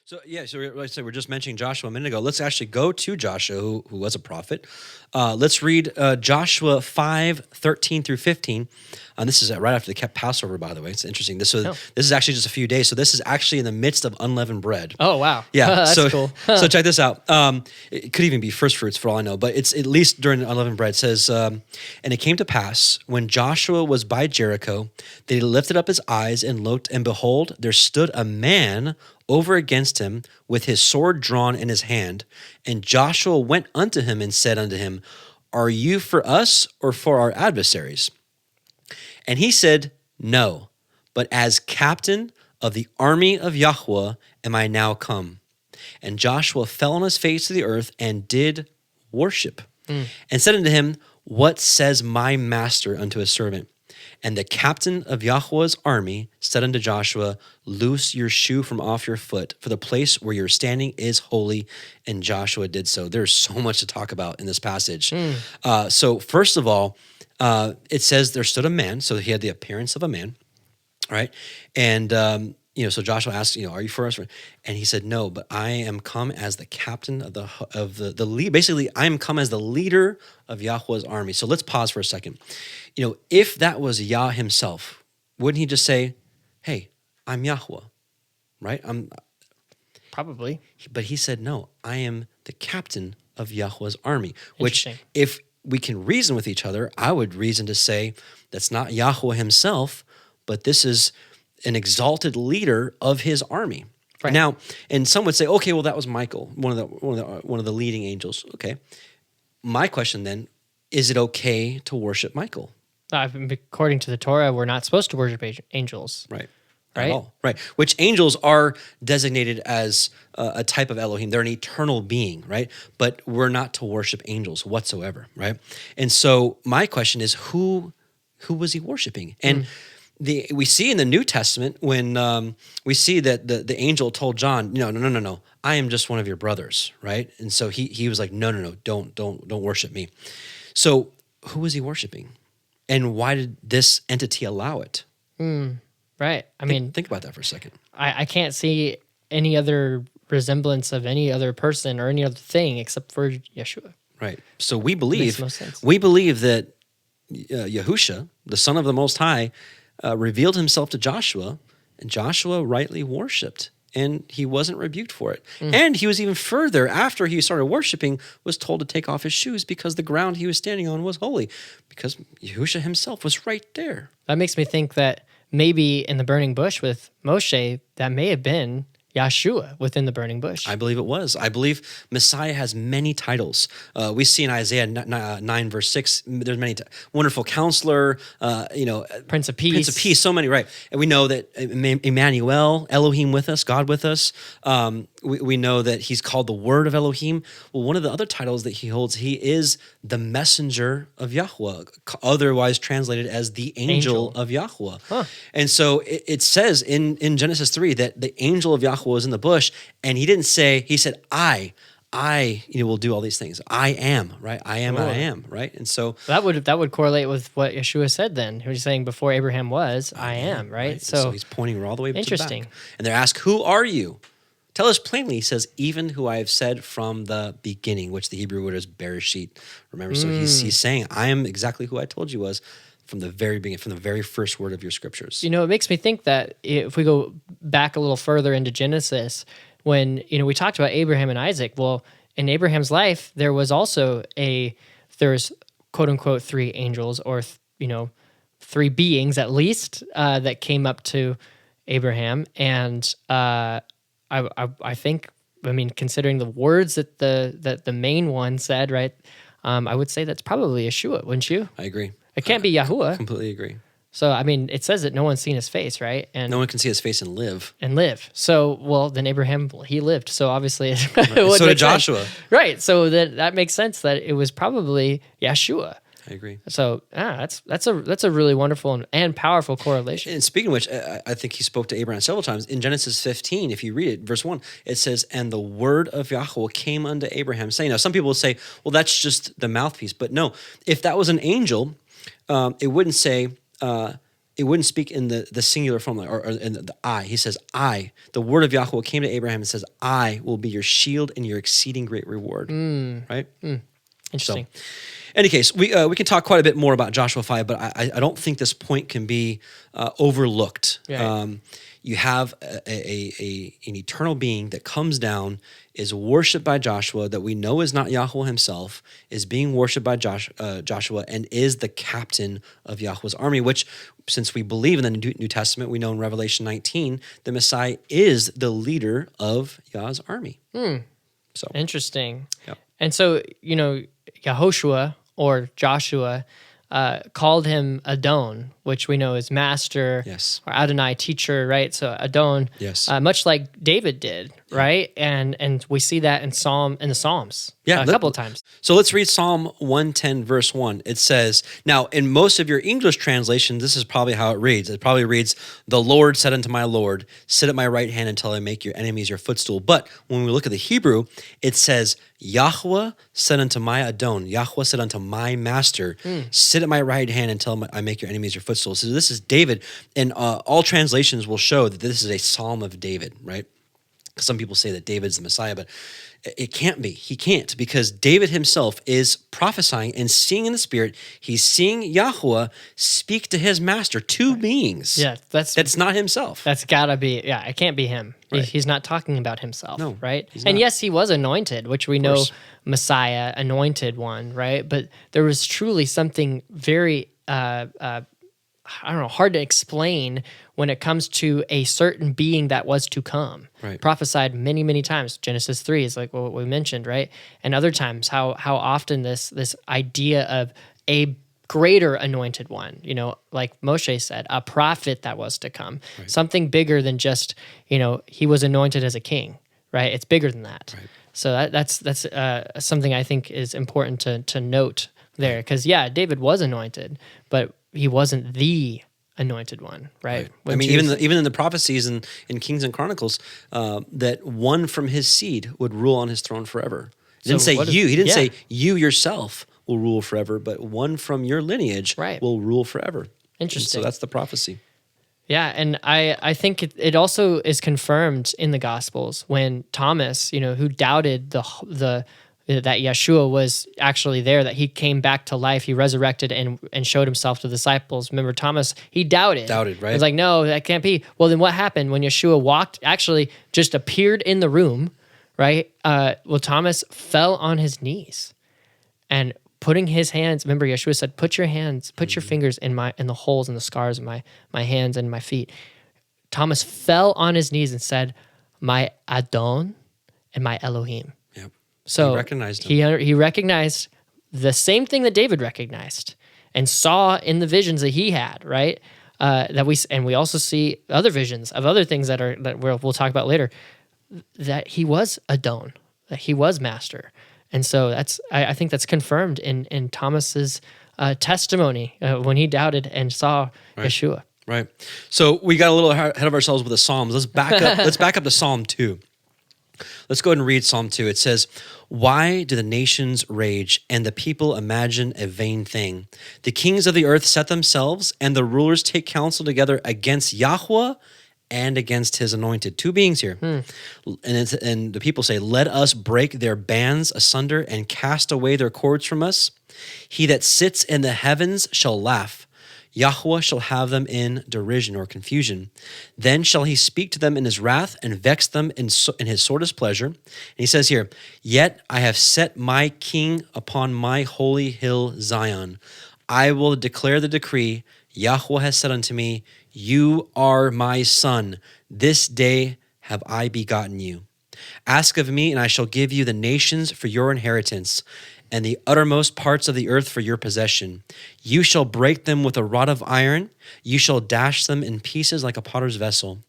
Like I said, we're just mentioning Joshua a minute ago. Let's actually go to Joshua, who was a prophet. Let's read Joshua 5:13 through 15. This is right after the Passover, by the way. It's interesting. This is actually just a few days. So this is actually in the midst of unleavened bread. Oh, wow. Yeah, That's cool. So check this out. It could even be first fruits for all I know, but it's at least during the unleavened bread. It says, and it came to pass, when Joshua was by Jericho, that he lifted up his eyes and looked, and behold, there stood a man over against him with his sword drawn in his hand. And Joshua went unto him and said unto him, Are you for us or for our adversaries? And he said, No, but as captain of the army of Yahshua am I now come. And Joshua fell on his face to the earth and did worship, and said unto him, What says my master unto his servant? And the captain of Yahweh's army said unto Joshua, Loose your shoe from off your foot, for the place where you're standing is holy. And Joshua did so. There's so much to talk about in this passage. So first of all, it says there stood a man. So he had the appearance of a man, right? And so Joshua asked, Are you for us? And he said, No, but I am come as the captain of the lead. Basically, I am come as the leader of Yahweh's army. So let's pause for a second. If that was Yah himself, wouldn't he just say, Hey, I'm Yahweh, right? Probably. But he said, No, I am the captain of Yahweh's army, which if we can reason with each other, I would reason to say that's not Yahweh himself, but this is an exalted leader of his army. Right. Now, and some would say, okay, well, that was Michael, one of the leading angels. Okay. My question then, is it okay to worship Michael? According to the Torah, we're not supposed to worship angels. Right. At all. Right. Which angels are designated as a type of Elohim. They're an eternal being, right? But we're not to worship angels whatsoever, right? And so my question is, who was he worshiping? And we see in the New Testament when we see that the angel told John, no, I am just one of your brothers, right? And so he was like, no, don't worship me. So who was he worshiping? And why did this entity allow it? Right. I mean, think about that for a second. I can't see any other resemblance of any other person or any other thing except for Yeshua. Right. So we believe Makes no sense. that Yahusha, the Son of the Most High, revealed himself to Joshua, and Joshua rightly worshipped, and he wasn't rebuked for it. And he was even further, after he started worshiping, was told to take off his shoes because the ground he was standing on was holy, because Yahusha himself was right there. That makes me think that maybe in the burning bush with Moshe, that may have been Yahshua within the burning bush. I believe it was. I believe Messiah has many titles. We see in Isaiah 9 verse 6, there's many, wonderful counselor, Prince of Peace, so many, right. And we know that Emmanuel, Elohim with us, God with us. We know that he's called the Word of Elohim. Well, one of the other titles that he holds, he is the messenger of Yahweh, otherwise translated as the angel of Yahweh. Huh. And so it says in Genesis 3 that the angel of Yahweh was in the bush, and he said, I will do all these things. I am, right? I am, right? And so that would correlate with what Yeshua said then. He was saying before Abraham was, I am, right? So he's pointing all the way interesting. To the back. And they're asked, who are you? Tell us plainly. He says, even who I have said from the beginning, which the Hebrew word is bereshit. Remember, so he's saying, I am exactly who I told you was from the very beginning, from the very first word of your scriptures. It makes me think that if we go back a little further into Genesis, when we talked about Abraham and Isaac, well, in Abraham's life, there was also there's quote unquote 3 angels, or 3 beings at least that came up to Abraham, and I think, considering the words that the main one said, right? I would say that's probably Yeshua, wouldn't you? I agree. It can't be Yahuwah. Completely agree. So, it says that no one's seen his face, right? And no one can see his face and live. So, well, then Abraham, he lived. So obviously, so did Joshua. Sense. Right. So that makes sense that it was probably Yeshua. I agree. So that's a really wonderful and powerful correlation. And speaking of which, I think he spoke to Abraham several times. In Genesis 15, if you read it, verse 1, it says, and the word of Yahweh came unto Abraham, saying, now some people will say, well, that's just the mouthpiece. But no, if that was an angel, it wouldn't say, it wouldn't speak in the singular form or in the I. He says, I, the word of Yahweh came to Abraham and says, I will be your shield and your exceeding great reward. Right? Interesting. So, in any case, we can talk quite a bit more about Joshua 5, but I don't think this point can be overlooked. Right. You have an eternal being that comes down, is worshipped by Joshua, that we know is not Yahweh himself, is being worshipped by Joshua, and is the captain of Yahweh's army, which, since we believe in the New Testament, we know in Revelation 19, the Messiah is the leader of Yah's army. So Interesting. Yep. And so, Yahushua or Joshua called him Adon, which we know is master, Yes. or Adonai, teacher, right? So Adon, Yes. Much like David did, right? And we see that in the Psalms, a couple of times. So let's read Psalm 110, verse 1. It says, now in most of your English translations, this is probably how it reads. It probably reads, the Lord said unto my Lord, sit at my right hand until I make your enemies your footstool. But when we look at the Hebrew, it says, Yahweh said unto my Adon, Yahweh said unto my master, sit at my right hand until I make your enemies your footstool. So this is David, and all translations will show that this is a Psalm of David, right? Because some people say that David's the Messiah, but it can't be. He can't, because David himself is prophesying and seeing in the Spirit. He's seeing Yahweh speak to his master, two beings. Yeah, that's not himself. That's gotta be, it can't be him. Right. He's not talking about himself, No, right? he's And not. yes, he was anointed, which we know, course. Messiah, anointed one, right? But there was truly something very, hard to explain when it comes to a certain being that was to come. Right. Prophesied many, many times. Genesis 3 is like what we mentioned, right? And other times, how often this idea of a greater anointed one, like Moshe said, a prophet that was to come, something bigger than just, he was anointed as a king, right? It's bigger than that. Right. So that's something I think is important to note there, because David was anointed, but he wasn't the anointed one, right? I mean, even in the prophecies in Kings and Chronicles, that one from his seed would rule on his throne forever. He didn't say you. He didn't say you yourself will rule forever, but one from your lineage will rule forever. Interesting. And so that's the prophecy. Yeah, and I think it also is confirmed in the Gospels when Thomas, who doubted that Yahshua was actually there, that he came back to life, he resurrected and showed himself to the disciples. Remember, Thomas, he doubted. Doubted, right? He was like, no, that can't be. Well, then what happened when Yahshua actually just appeared in the room, right? Thomas fell on his knees and putting his hands, remember Yahshua said, put your fingers in the holes and the scars of my hands and my feet. Thomas fell on his knees and said, my Adon and my Elohim. Yep. So he recognized him. He recognized the same thing that David recognized and saw in the visions that he had, right? We also see other visions of other things that we'll talk about later, that he was Adon, that he was master. And so I think that's confirmed in Thomas's testimony when he doubted and saw Yahshua. Right. So we got a little ahead of ourselves with the Psalms. Let's back up. Let's back up to Psalm 2. Let's go ahead and read Psalm 2. It says, why do the nations rage and the people imagine a vain thing? The kings of the earth set themselves and the rulers take counsel together against Yahweh and against his anointed. Two beings here. And the people say, let us break their bands asunder and cast away their cords from us. He that sits in the heavens shall laugh. Yahweh shall have them in derision or confusion. Then shall he speak to them in his wrath and vex them in his sore displeasure. And he says here, yet I have set my king upon my holy hill Zion. I will declare the decree. Yahweh has said unto me, you are my son. This day have I begotten you. Ask of me, and I shall give you the nations for your inheritance, and the uttermost parts of the earth for your possession. You shall break them with a rod of iron. You shall dash them in pieces like a potter's vessel.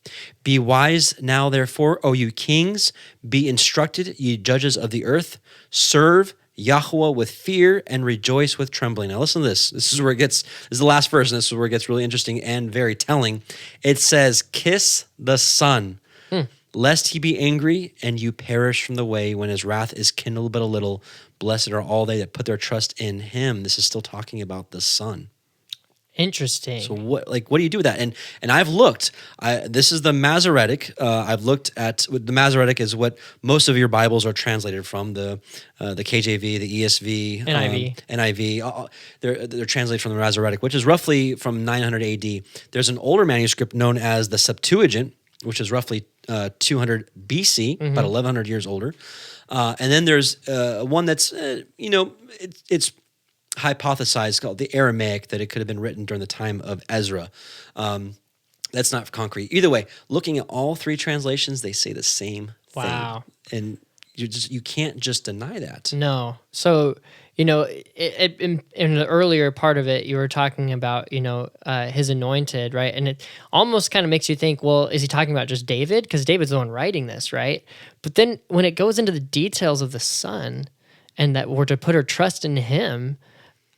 Be wise now, therefore, O you kings. Be instructed, ye judges of the earth. Serve Yahweh with fear and rejoice with trembling. Now listen to this. This is the last verse, and this is where it gets really interesting and very telling. It says, kiss the Son, lest he be angry and you perish from the way when his wrath is kindled but a little. Blessed are all they that put their trust in him. This is still talking about the Son. Interesting. So what do you do with that? And I've looked. This is the Masoretic. I've looked at the Masoretic is what most of your Bibles are translated from. The KJV, the ESV, NIV. They're translated from the Masoretic, which is roughly from 900 AD. There's an older manuscript known as the Septuagint, which is roughly 200 BC, about 1,100 years older. And then there's one that's it's hypothesized called the Aramaic, that it could have been written during the time of Ezra. That's not concrete. Either way, looking at all three translations, they say the same Wow. thing. And you can't just deny that. No. So, in the earlier part of it, you were talking about, his anointed, right? And it almost kind of makes you think, well, is he talking about just David? Because David's the one writing this, right? But then when it goes into the details of the son and that we're to put our trust in him,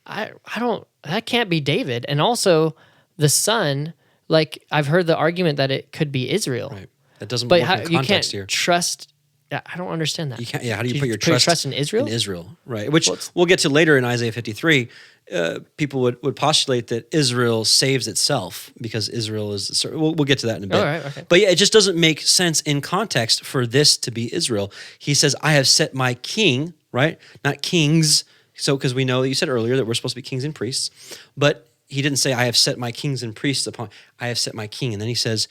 that can't be David. And also the son, like I've heard the argument that it could be Israel. Right. That doesn't work in context you can't here. trust. I don't understand that. You can't. Yeah. How do you put your trust in Israel? In Israel, right? Which we'll get to later in Isaiah 53. People would postulate that Israel saves itself because Israel is. We'll get to that in a bit. All right, okay. But yeah, it just doesn't make sense in context for this to be Israel. He says, "I have set my king," right? Not kings. So, because we know you said earlier that we're supposed to be kings and priests, but he didn't say, "I have set my kings and priests upon." I have set my king, and then he says,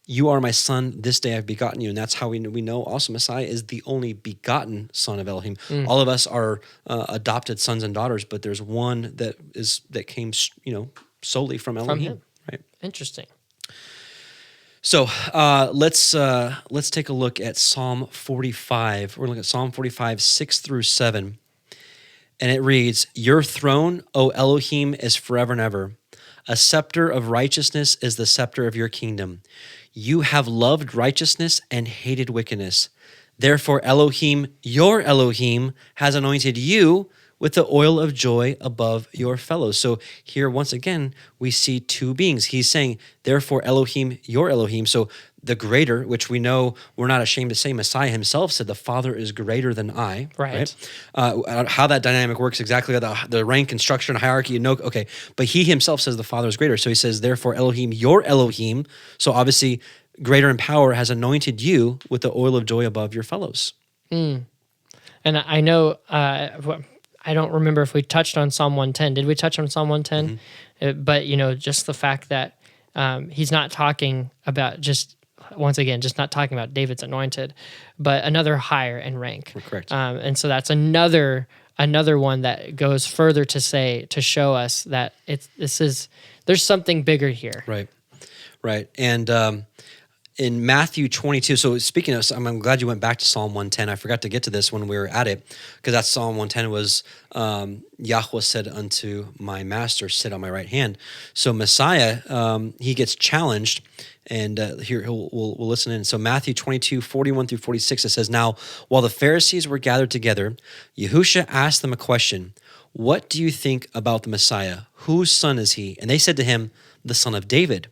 "You are my son. This day I've begotten you," and that's how we know also Messiah is the only begotten son of Elohim. All of us are adopted sons and daughters, but there's one that came solely from Elohim. From him. Right? Interesting. So let's take a look at Psalm 45. We're looking at Psalm 45, 6 through 7. And it reads, "Your throne, O Elohim, is forever and ever. A scepter of righteousness is the scepter of your kingdom. You have loved righteousness and hated wickedness. Therefore Elohim, your Elohim, has anointed you with the oil of joy above your fellows." So here, once again, we see two beings. He's saying, therefore Elohim, your Elohim. So the greater, which we know we're not ashamed to say, Messiah himself said, the Father is greater than I. Right. How that dynamic works exactly, the rank and structure and hierarchy, okay. But he himself says the Father is greater. So he says, therefore Elohim, your Elohim. So obviously greater in power has anointed you with the oil of joy above your fellows. And I know, I don't remember if we touched on Psalm 110. Did we touch on Psalm 110? Mm-hmm. But, just the fact that he's not talking about just not talking about David's anointed, but another higher in rank. Correct. And so that's another one that goes further to show us that there's something bigger here. Right. And in Matthew 22, so speaking of, I'm glad you went back to Psalm 110. I forgot to get to this when we were at it, because that Psalm 110 was, Yahshua said unto my master, sit on my right hand. So Messiah, he gets challenged, and here we'll listen in. So Matthew 22, 41 through 46, it says, "Now, while the Pharisees were gathered together, Yahshua asked them a question. 'What do you think about the Messiah? Whose son is he?' And they said to him, 'The son of David.'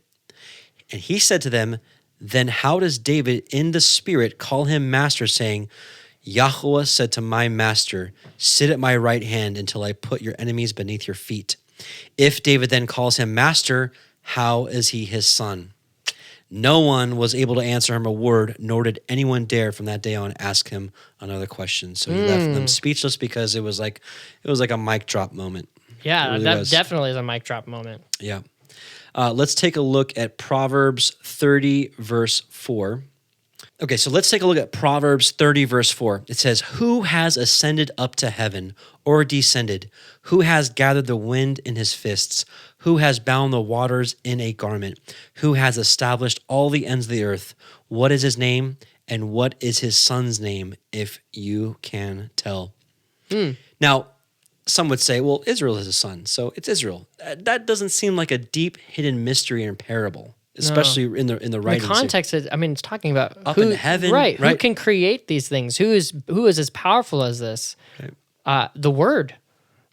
And he said to them, 'Then how does David in the Spirit call him master, saying, Yahshua said to my master, sit at my right hand until I put your enemies beneath your feet. If David then calls him master, how is he his son?' No one was able to answer him a word, nor did anyone dare from that day on ask him another question." So he left them speechless, because it was like a mic drop moment. Yeah, really that was. definitely is a mic drop moment. Yeah. Let's take a look at Proverbs 30, verse 4. Okay, so let's take a look at Proverbs 30, verse 4. It says, "Who has ascended up to heaven, or descended? Who has gathered the wind in his fists? Who has bound the waters in a garment? Who has established all the ends of the earth? What is his name, and what is his son's name, if you can tell?" Now, some would say, well, Israel is his son, so it's Israel. That doesn't seem like a deep hidden mystery and parable, especially in the writings. The context is, it's talking about up in heaven, right? Who can create these things? Who is as powerful as this? Right. The Word.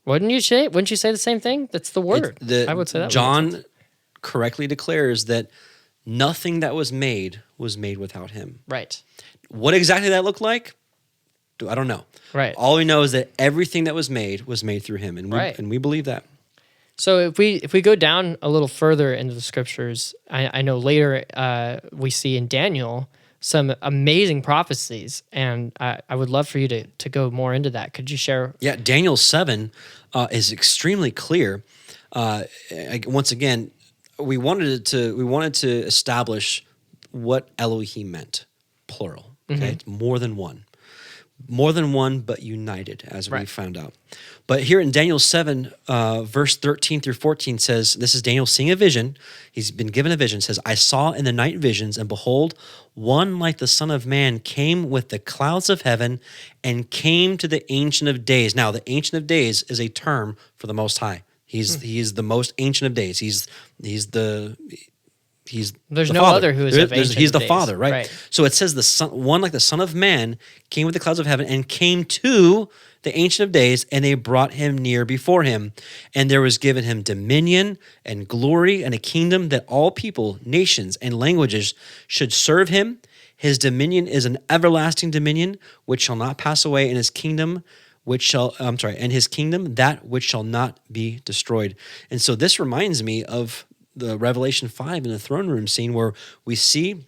Wouldn't you say the same thing? That's the Word. I would say that. John correctly declares that nothing that was made without him. Right. What exactly that looked like, I don't know. Right. All we know is that everything that was made through him, and we believe that. So if we go down a little further into the scriptures, I know later we see in Daniel some amazing prophecies, and I would love for you to go more into that. Could you share? Yeah, Daniel 7 is extremely clear. Once again, we wanted to establish what Elohim meant, plural. Okay, It's more than one, but united, as we found out. But here in Daniel 7, verse 13 through 14 says, this is Daniel seeing a vision. He's been given a vision. Says, I saw in the night visions, and behold, one like the Son of Man came with the clouds of heaven and came to the Ancient of Days. Now, the Ancient of Days is a term for the Most High. He's the most Ancient of Days. He's There's the no Father. other who is of Ancient He's of the Days. Father, right? So it says the Son, one like the Son of Man came with the clouds of heaven and came to the Ancient of Days, and they brought him near before him. And there was given him dominion and glory and a kingdom that all people, nations, and languages should serve him. His dominion is an everlasting dominion which shall not pass away, and his kingdom and his kingdom that which shall not be destroyed. And so this reminds me of the Revelation 5 in the throne room scene where we see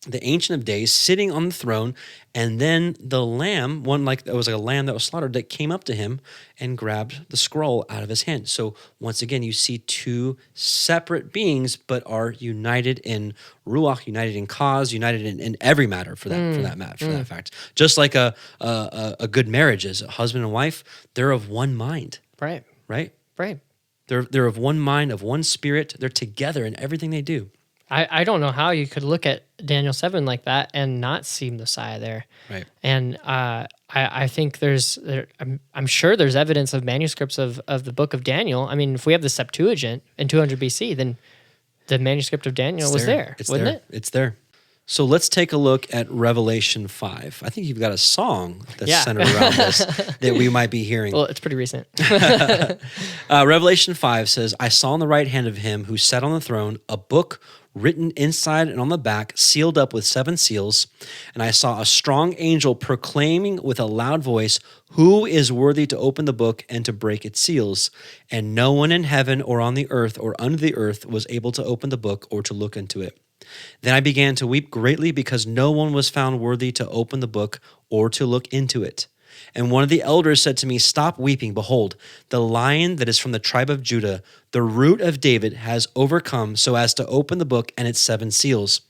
the Ancient of Days sitting on the throne, and then the lamb, it was like a lamb that was slaughtered, that came up to him and grabbed the scroll out of his hand. So once again, you see two separate beings, but are united in ruach, united in cause, united in every matter for that fact. Just like a good marriage is, a husband and wife, they're of one mind. Right. They're of one mind, of one spirit. They're together in everything they do. I don't know how you could look at Daniel 7 like that and not see Messiah there. Right. And I think I'm sure there's evidence of manuscripts of the book of Daniel. I mean, if we have the Septuagint in 200 BC, then the manuscript of Daniel was there, wasn't it? It's there. So let's take a look at Revelation 5. I think you've got a song that's centered around this that we might be hearing. Well, it's pretty recent. Revelation 5 says, I saw on the right hand of him who sat on the throne a book written inside and on the back, sealed up with 7 seals. And I saw a strong angel proclaiming with a loud voice, who is worthy to open the book and to break its seals? And no one in heaven or on the earth or under the earth was able to open the book or to look into it. Then I began to weep greatly because no one was found worthy to open the book or to look into it. And one of the elders said to me, stop weeping. Behold, the Lion that is from the tribe of Judah, the root of David, has overcome so as to open the book and its 7 seals.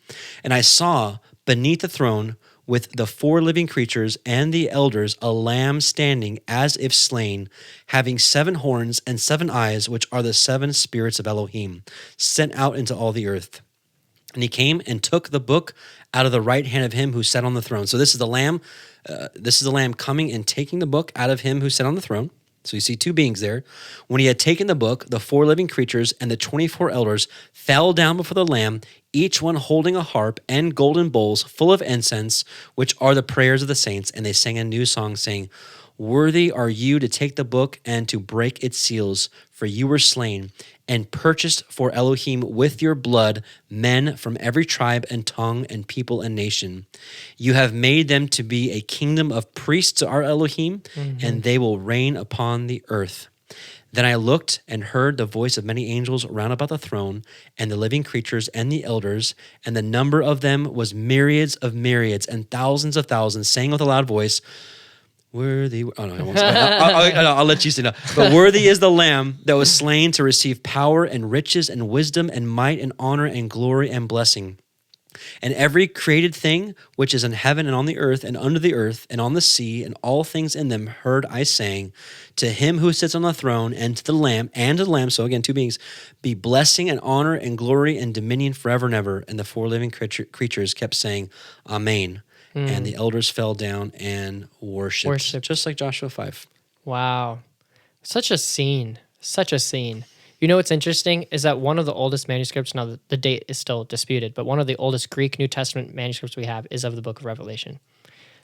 And I saw beneath the throne with the 4 living creatures and the elders a lamb standing as if slain, having 7 horns and 7 eyes, which are the 7 spirits of Elohim, sent out into all the earth. And he came and took the book out of the right hand of him who sat on the throne. So this is the Lamb. This is the Lamb coming and taking the book out of him who sat on the throne. So you see 2 beings there. When he had taken the book, the 4 living creatures and the 24 elders fell down before the Lamb, each one holding a harp and golden bowls full of incense, which are the prayers of the saints. And they sang a new song, saying, worthy are you to take the book and to break its seals, for you were slain and purchased for Elohim with your blood men from every tribe and tongue and people and nation. You have made them to be a kingdom of priests to our Elohim, and they will reign upon the earth. Then I looked and heard the voice of many angels round about the throne, and the living creatures and the elders, and the number of them was myriads of myriads and thousands of thousands, saying with a loud voice, worthy, oh no, I won't say I'll let you say no. But worthy is the Lamb that was slain to receive power and riches and wisdom and might and honor and glory and blessing. And every created thing which is in heaven and on the earth and under the earth and on the sea and all things in them heard I saying, to him who sits on the throne and to the Lamb, so again, 2 beings, be blessing and honor and glory and dominion forever and ever. And the 4 living creatures kept saying, Amen. And the elders fell down and worshiped, just like Joshua 5. Wow. Such a scene. You know what's interesting is that one of the oldest manuscripts, now the date is still disputed, but one of the oldest Greek New Testament manuscripts we have is of the book of Revelation.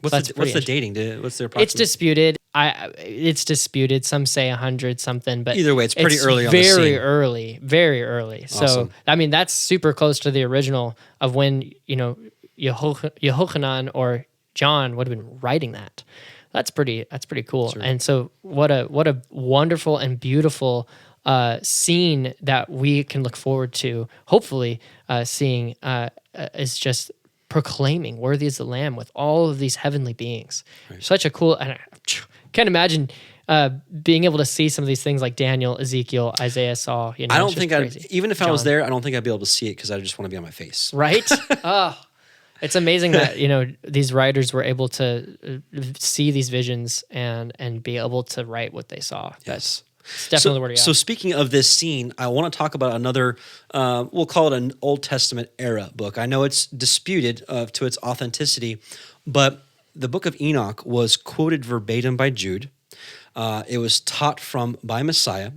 What's the dating? What's their approximate? It's disputed. It's disputed. Some say 100 something, but either way, it's pretty early on the scene. Very early. Awesome. So, I mean, that's super close to the original of when, Yehochanan or John would have been writing that. That's pretty cool. Sure. And so what a wonderful and beautiful scene that we can look forward to, hopefully seeing, is just proclaiming, "Worthy is the Lamb," with all of these heavenly beings. Right. Such a cool, and I can't imagine being able to see some of these things like Daniel, Ezekiel, Isaiah saw. I don't think even if I was John. there, I don't think I'd be able to see it because I just want to be on my face. Right? Oh, it's amazing that these writers were able to see these visions and be able to write what they saw. Yes. It's definitely the word of God. So speaking of this scene, I want to talk about another, we'll call it an Old Testament era book. I know it's disputed to its authenticity, but the book of Enoch was quoted verbatim by Jude. It was taught by Messiah,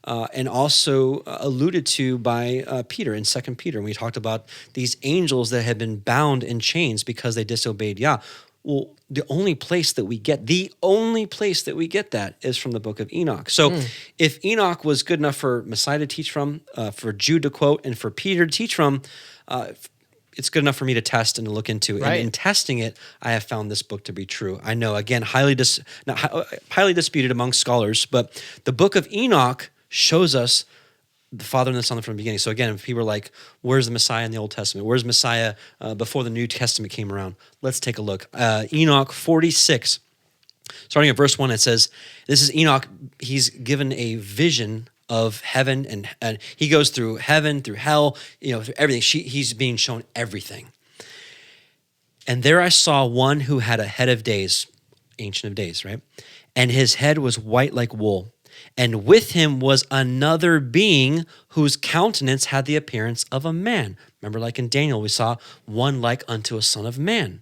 and also alluded to by Peter in 2 Peter. And we talked about these angels that had been bound in chains because they disobeyed Yah. Well, the only place that we get that is from the book of Enoch. So if Enoch was good enough for Messiah to teach from, for Jude to quote, and for Peter to teach from, it's good enough for me to test and to look into. Right. And in testing it, I have found this book to be true. I know, again, highly disputed among scholars, but the book of Enoch shows us the Father and the Son from the beginning. So again, if people are like, where's the Messiah in the Old Testament? Where's Messiah before the New Testament came around? Let's take a look. Enoch 46, starting at verse 1, it says, this is Enoch. He's given a vision of heaven, and he goes through heaven, through hell, through everything. He's being shown everything. And there I saw one who had a head of days, Ancient of Days, right? And his head was white like wool. And with him was another being whose countenance had the appearance of a man. Remember, like in Daniel, we saw one like unto a son of man.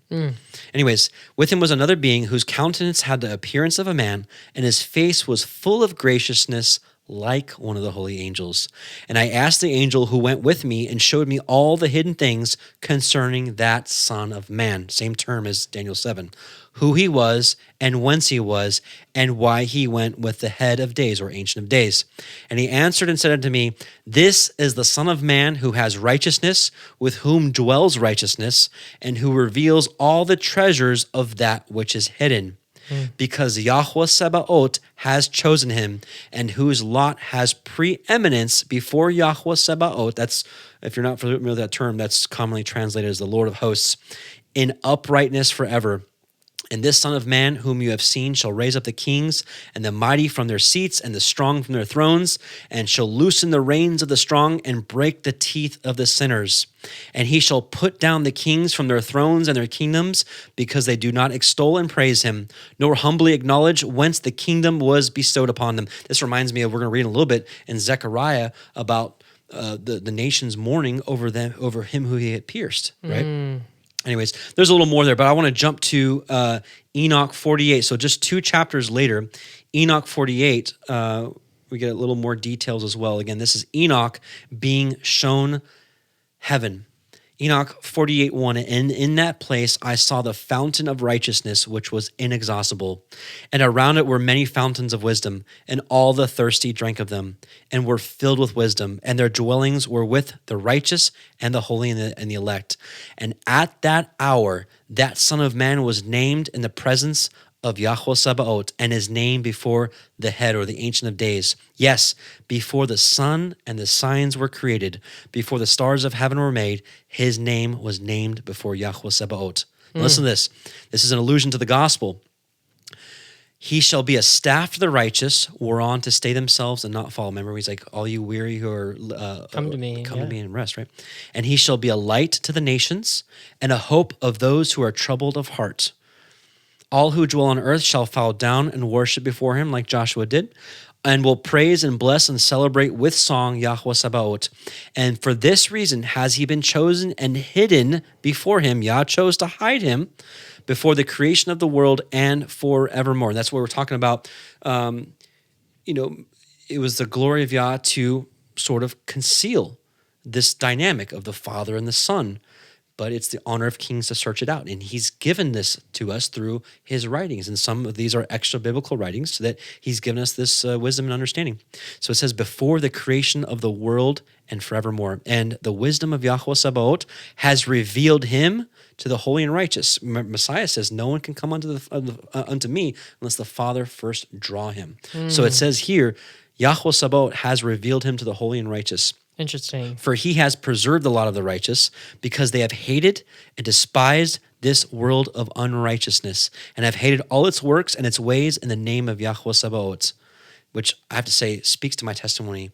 Anyways, with him was another being whose countenance had the appearance of a man, and his face was full of graciousness, like one of the holy angels. And I asked the angel who went with me and showed me all the hidden things concerning that Son of Man, same term as Daniel 7, who he was and whence he was and why he went with the head of days or Ancient of Days. And he answered and said unto me, this is the Son of Man who has righteousness, with whom dwells righteousness, and who reveals all the treasures of that which is hidden. Because Yahweh Sebaot has chosen him, and whose lot has preeminence before Yahweh Sebaot. That's, if you're not familiar with that term, that's commonly translated as the Lord of hosts, in uprightness forever. And this Son of Man, whom you have seen, shall raise up the kings and the mighty from their seats and the strong from their thrones, and shall loosen the reins of the strong and break the teeth of the sinners. And he shall put down the kings from their thrones and their kingdoms, because they do not extol and praise him, nor humbly acknowledge whence the kingdom was bestowed upon them. This reminds me of, we're going to read a little bit in Zechariah about the nations mourning over him who he had pierced, right? Anyways, there's a little more there, but I want to jump to Enoch 48. So just 2 chapters later, Enoch 48, we get a little more details as well. Again, this is Enoch being shown heaven. Enoch 48:1, and in that place I saw the fountain of righteousness, which was inexhaustible. And around it were many fountains of wisdom, and all the thirsty drank of them, and were filled with wisdom. And their dwellings were with the righteous and the holy and the elect. And at that hour, that Son of Man was named in the presence of Yahweh Sabaoth, and his name before the head, or the Ancient of Days. Yes, before the sun and the signs were created, before the stars of heaven were made, his name was named before Yahweh Sabaoth. Listen to this. This is an allusion to the gospel. He shall be a staff to the righteous, whereon to stay themselves and not fall. Remember, he's like, all you weary who are... come to me. Come to me and rest, right? And he shall be a light to the nations, and a hope of those who are troubled of heart. All who dwell on earth shall fall down and worship before him, like Joshua did, and will praise and bless and celebrate with song Yahweh Sabaoth. And for this reason has he been chosen and hidden before him. Yah chose to hide him before the creation of the world and forevermore. And that's what we're talking about. It was the glory of Yah to sort of conceal this dynamic of the Father and the Son. But it's the honor of kings to search it out. And he's given this to us through his writings. And some of these are extra biblical writings, so that he's given us this wisdom and understanding. So it says, before the creation of the world and forevermore. And the wisdom of Yahweh Sabaoth has revealed him to the holy and righteous. Messiah says, no one can come unto me unless the Father first draw him. So it says here, Yahweh Sabaoth has revealed him to the holy and righteous. Interesting. For he has preserved the lot of the righteous, because they have hated and despised this world of unrighteousness, and have hated all its works and its ways in the name of Yahweh Sabaoth, which I have to say speaks to my testimony.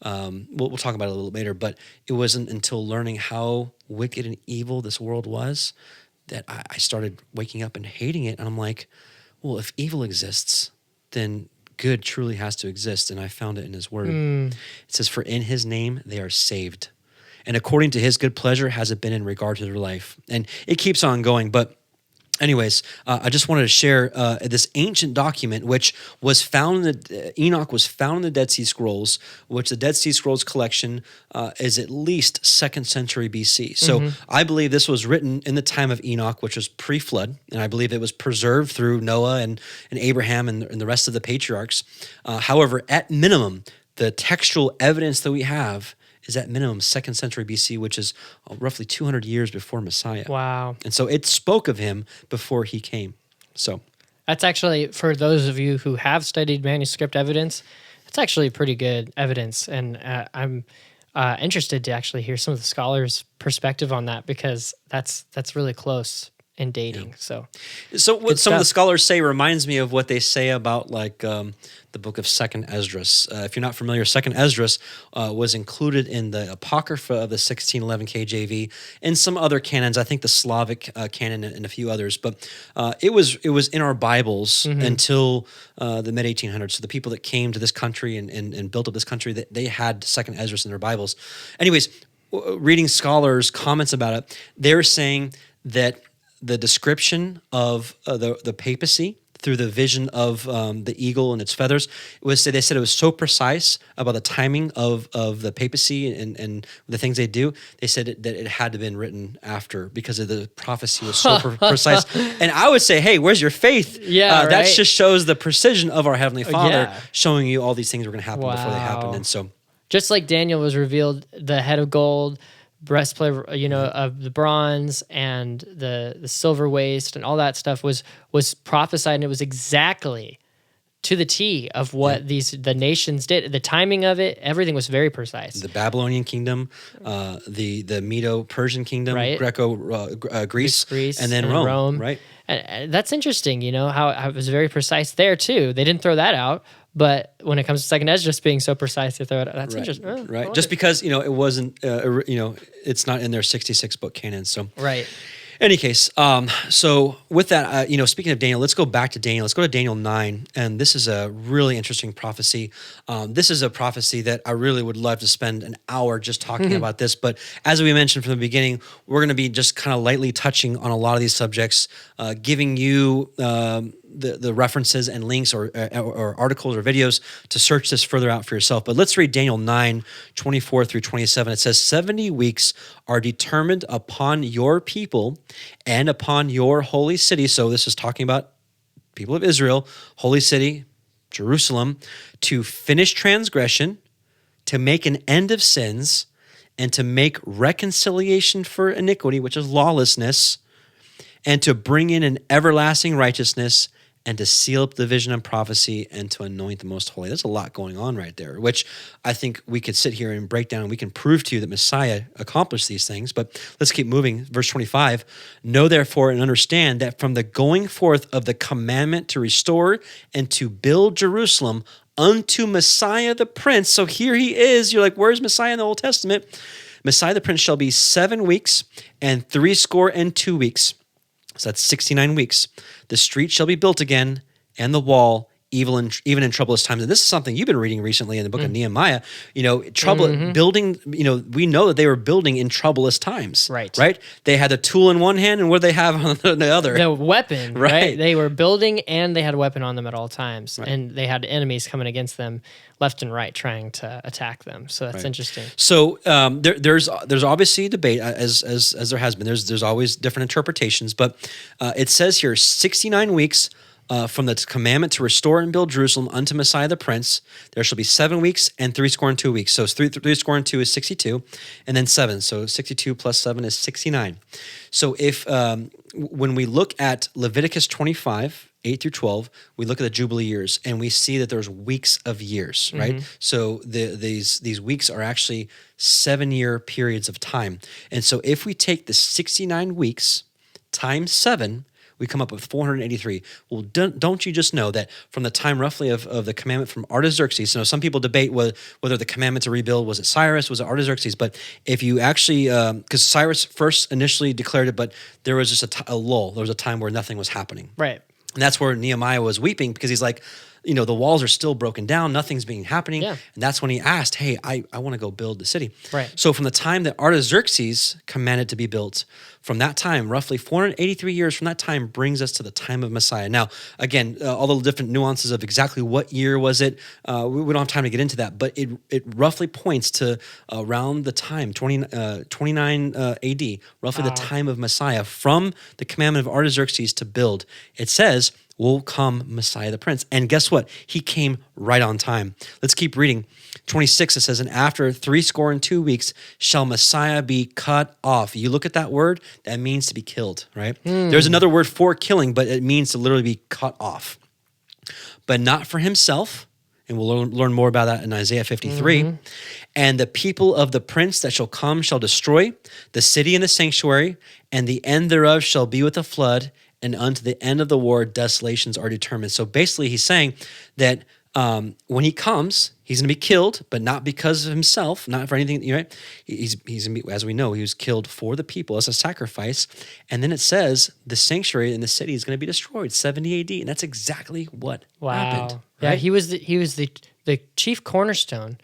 We'll talk about it a little later, but it wasn't until learning how wicked and evil this world was that I started waking up and hating it. And I'm like, well, if evil exists, then good truly has to exist. And I found it in his word. It says, for in his name they are saved. And according to his good pleasure has it been in regard to their life. And it keeps on going. But anyways, I just wanted to share this ancient document, which was found in Enoch was found in the Dead Sea Scrolls, which the Dead Sea Scrolls collection is at least 2nd century BC. So I believe this was written in the time of Enoch, which was pre-flood, and I believe it was preserved through Noah and Abraham and the rest of the patriarchs. However, at minimum, the textual evidence that we have is at minimum 2nd century BC, which is roughly 200 years before Messiah. Wow. And so it spoke of him before he came. So That's actually, for those of you who have studied manuscript evidence, it's actually pretty good evidence. And I'm interested to actually hear some of the scholars' perspective on that, because that's really close in dating. So what some of the scholars say reminds me of what they say about like the book of 2nd Esdras. If you're not familiar, 2nd Esdras was included in the Apocrypha of the 1611 KJV and some other canons. I think the Slavic canon and a few others. But it was in our Bibles until the mid 1800s. So the people that came to this country and built up this country, they had 2nd Esdras in their Bibles. Anyways, reading scholars' comments about it, they're saying that the description of the papacy through the vision of the eagle and its feathers, they said it was so precise about the timing of the papacy and the things they do. They said that it had to have been written after, because of the prophecy was so precise. And I would say, hey, where's your faith? Yeah, right? That just shows the precision of our Heavenly Father, showing you all these things were going to happen before they happened. And so, just like Daniel was revealed, the head of gold, breastplate, of the bronze, and the silver waist, and all that stuff was prophesied, and it was exactly to the T of what the nations did. The timing of it, everything was very precise. The Babylonian kingdom, the Medo-Persian kingdom, right? Greece, and then Rome, right? And that's interesting, how it was very precise there too. They didn't throw that out. But when it comes to 2nd Esdras being so precise, they throw it out. That's interesting. Right. Just because, it wasn't, it's not in their 66 book canon. So, right. Any case, so with that, speaking of Daniel, let's go back to Daniel. Let's go to Daniel 9, and this is a really interesting prophecy. This is a prophecy that I really would love to spend an hour just talking about this, but as we mentioned from the beginning, we're going to be just kind of lightly touching on a lot of these subjects, giving you the references and links or articles or videos to search this further out for yourself. But let's read Daniel 9, 24 through 27. It says, 70 weeks are determined upon your people and upon your holy city. So this is talking about people of Israel, holy city, Jerusalem, to finish transgression, to make an end of sins, and to make reconciliation for iniquity, which is lawlessness, and to bring in an everlasting righteousness, and to seal up the vision and prophecy, and to anoint the most holy. There's a lot going on right there, which I think we could sit here and break down, and we can prove to you that Messiah accomplished these things. But let's keep moving. Verse 25, know therefore and understand that from the going forth of the commandment to restore and to build Jerusalem unto Messiah the Prince. So here he is. You're like, where's Messiah in the Old Testament? Messiah the Prince shall be 7 weeks and 62 weeks. So that's 69 weeks. The street shall be built again, and the wall, even in troublous times. And this is something you've been reading recently in the book of Nehemiah. Building, we know that they were building in troublous times. Right? They had the tool in one hand, and what did they have on the other? The weapon, right? They were building, and they had a weapon on them at all times. Right. And they had enemies coming against them left and right, trying to attack them. So that's interesting. So there's obviously debate, as there has been. There's always different interpretations, but it says here 69 weeks from the commandment to restore and build Jerusalem unto Messiah the Prince, there shall be 7 weeks and 62 weeks. So 62 is 62, and then 7. So 62 plus 7 is 69. So if when we look at Leviticus 25, 8 through 12, we look at the Jubilee years, and we see that there's weeks of years, right? So these weeks are actually 7-year periods of time. And so if we take the 69 weeks times 7, we come up with 483. Well, don't you just know that from the time roughly of the commandment from Artaxerxes, so some people debate whether the commandment to rebuild, was it Cyrus, was it Artaxerxes, but if you actually, because Cyrus first initially declared it, but there was just a lull. There was a time where nothing was happening. Right. And that's where Nehemiah was weeping, because he's like, the walls are still broken down. Nothing's happening. Yeah. And that's when he asked, hey, I want to go build the city. Right. So from the time that Artaxerxes commanded to be built, from that time, roughly 483 years from that time brings us to the time of Messiah. Now, again, all the different nuances of exactly what year was it, we don't have time to get into that, but it roughly points to around the time, 29 AD, roughly the time of Messiah, from the commandment of Artaxerxes to build. It says, will come Messiah the Prince. And guess what? He came right on time. Let's keep reading. 26, it says, and after 62 weeks shall Messiah be cut off. You look at that word, that means to be killed, right? There's another word for killing, but it means to literally be cut off. But not for himself, and we'll learn more about that in Isaiah 53. And the people of the prince that shall come shall destroy the city and the sanctuary, and the end thereof shall be with a flood, and unto the end of the war, desolations are determined. So basically, he's saying that when he comes, he's going to be killed, but not because of himself, not for anything. Right? He's as we know, he was killed for the people as a sacrifice. And then it says the sanctuary in the city is going to be destroyed, 70 AD, and that's exactly what happened. Yeah, right? he was the chief cornerstone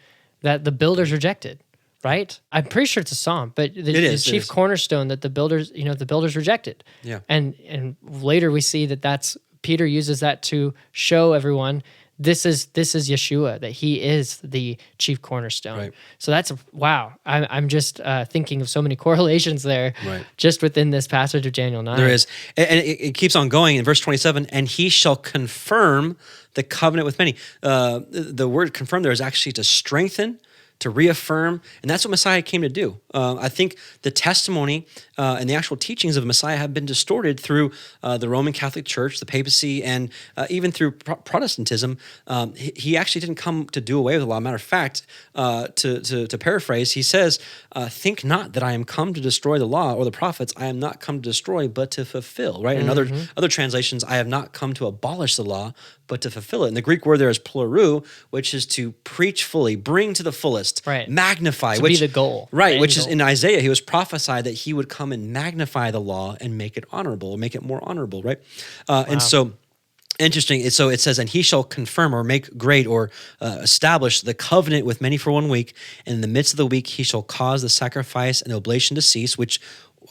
that the builders rejected. Right? I'm pretty sure it's a psalm, but the chief cornerstone that the builders rejected. Yeah. And later we see that's Peter uses that to show everyone this is Yahshua, that he is the chief cornerstone. Right. So that's wow. I'm just thinking of so many correlations there, right, just within this passage of Daniel 9. There is, and it keeps on going in verse 27. And he shall confirm the covenant with many. The word confirm there is actually to strengthen, to reaffirm, and that's what Messiah came to do. I think the testimony and the actual teachings of Messiah have been distorted through the Roman Catholic Church, the papacy, and even through Protestantism. He actually didn't come to do away with the law. Matter of fact, to paraphrase, he says, think not that I am come to destroy the law or the prophets. I am not come to destroy, but to fulfill, right? In other translations, I have not come to abolish the law, but to fulfill it. And the Greek word there is pleru, which is to preach fully, bring to the fullest, right, magnify. To which be the goal. Right, which is in Isaiah, he was prophesied that he would come and magnify the law and make it honorable, make it more honorable, right? And so, interesting. So it says, and he shall confirm or make great or establish the covenant with many for 1 week. And in the midst of the week, he shall cause the sacrifice and oblation to cease, which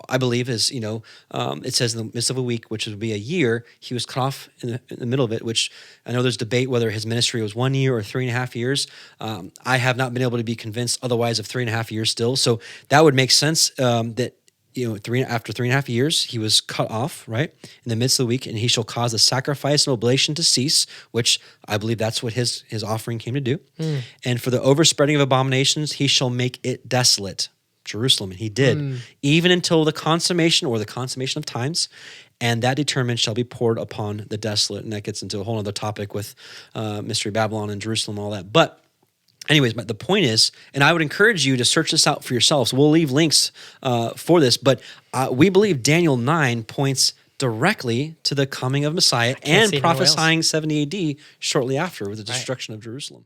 I believe is, it says in the midst of a week, which would be a year, he was cut off in the middle of it, which I know there's debate whether his ministry was 1 year or 3.5 years. I have not been able to be convinced otherwise of 3.5 years still. So that would make sense that, after 3.5 years, he was cut off, right, in the midst of the week, and he shall cause the sacrifice and oblation to cease, which I believe that's what his offering came to do. And for the overspreading of abominations, he shall make it desolate. Jerusalem, and he did, even until the consummation of times, and that determined shall be poured upon the desolate. And that gets into a whole other topic with Mystery Babylon and Jerusalem, all that. But anyways, the point is, and I would encourage you to search this out for yourselves. We'll leave links for this, but we believe Daniel 9 points directly to the coming of Messiah and prophesying 70 AD shortly after with the destruction of Jerusalem.